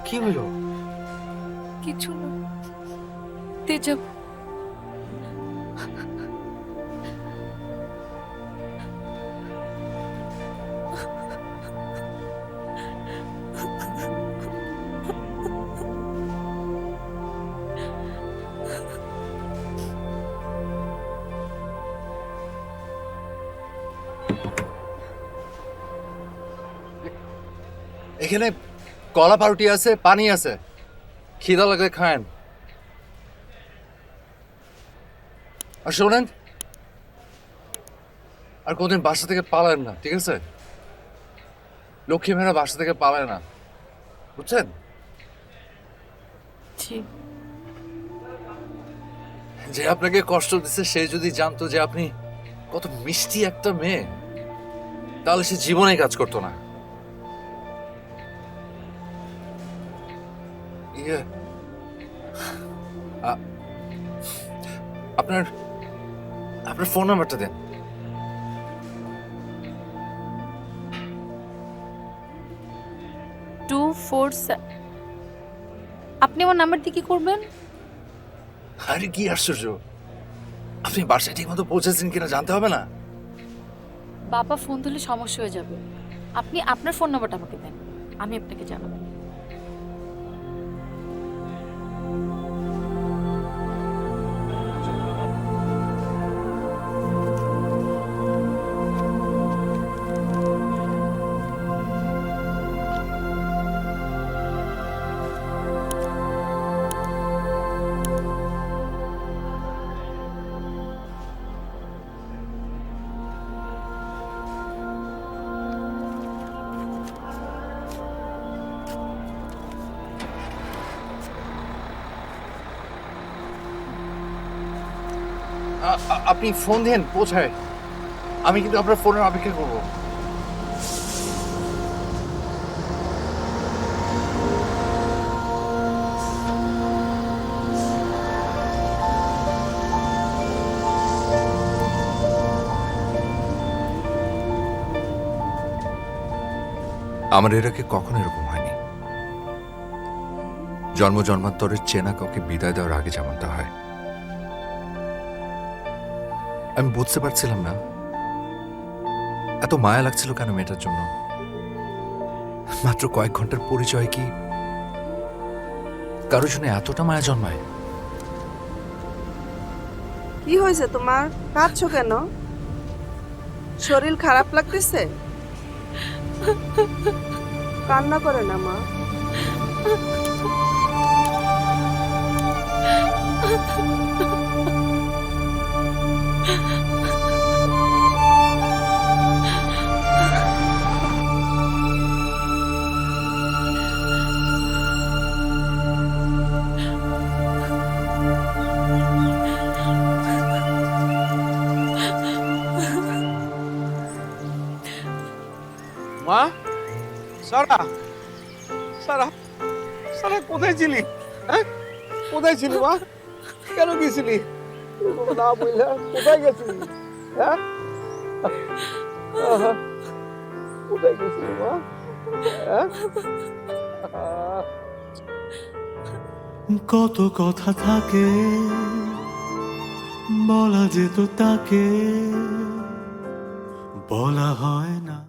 কি হইল? কিছু না, তেজাব। এখানে কলা পাউরুটি আছে, পানি আছে, খিদা লাগলে খায়েন। আর শোনেন, আর কোনদিন বাসা থেকে পালায়েন না, ঠিক আছে? লক্ষ্মী মেয়েরা বাসা থেকে পালায় না, বুঝছেন? জি। যে আপনাকে কষ্ট দিচ্ছে সে যদি জানতো যে আপনি কত মিষ্টি একটা মেয়ে, তাহলে সে জীবনে কাজ করতো না। ইয়ে, আ- আপনার আপনার ফোন নাম্বারটা দেন। 247। আপনি আমার নাম্বার দিয়ে কি করবেন? আরে কি আশ্চর্য, আপনি বাসায় ঠিক মতো পৌঁছেছেন কিনা জানতে হবে না? বাবা ফোন দিলে সমস্যা হয়ে যাবে। আপনি আপনার ফোন নাম্বারটা আমাকে দেন, আমি আপনাকে জানাবো। আপনি ফোন দেন পৌঁছায়, আমি কিন্তু আপনার ফোনের অপেক্ষা করবো। আমার এর আগে কখনো এরকম হয়নি। জন্ম জন্মান্তরের চেনা কাউকে বিদায় দেওয়ার আগে যেমনটা হয়। আমি বুঝতে পারছিলাম না এত মায়া লাগছিল কেন মেয়েটার জন্য। মাত্র কয়েক ঘন্টার পরিচয় কি কারোর জন্য এতটা মায়া জন্মায়? কি হয়েছে তোমার? কাঁদছো কেন? শরীর খারাপ লাগতেছে? কান্না করে না মা। মা, সারা সারা সারা কোথায় ছিলি? হ্যাঁ, কোথায় ছিলি মা? কেন গেছিলি? না বললে কোথায় গেছিলি? হ্যাঁ, কোথায় গেছিলি মা? হ্যাঁ, কত কথা থাকে বলা যেত তাকে, বলা হয় না।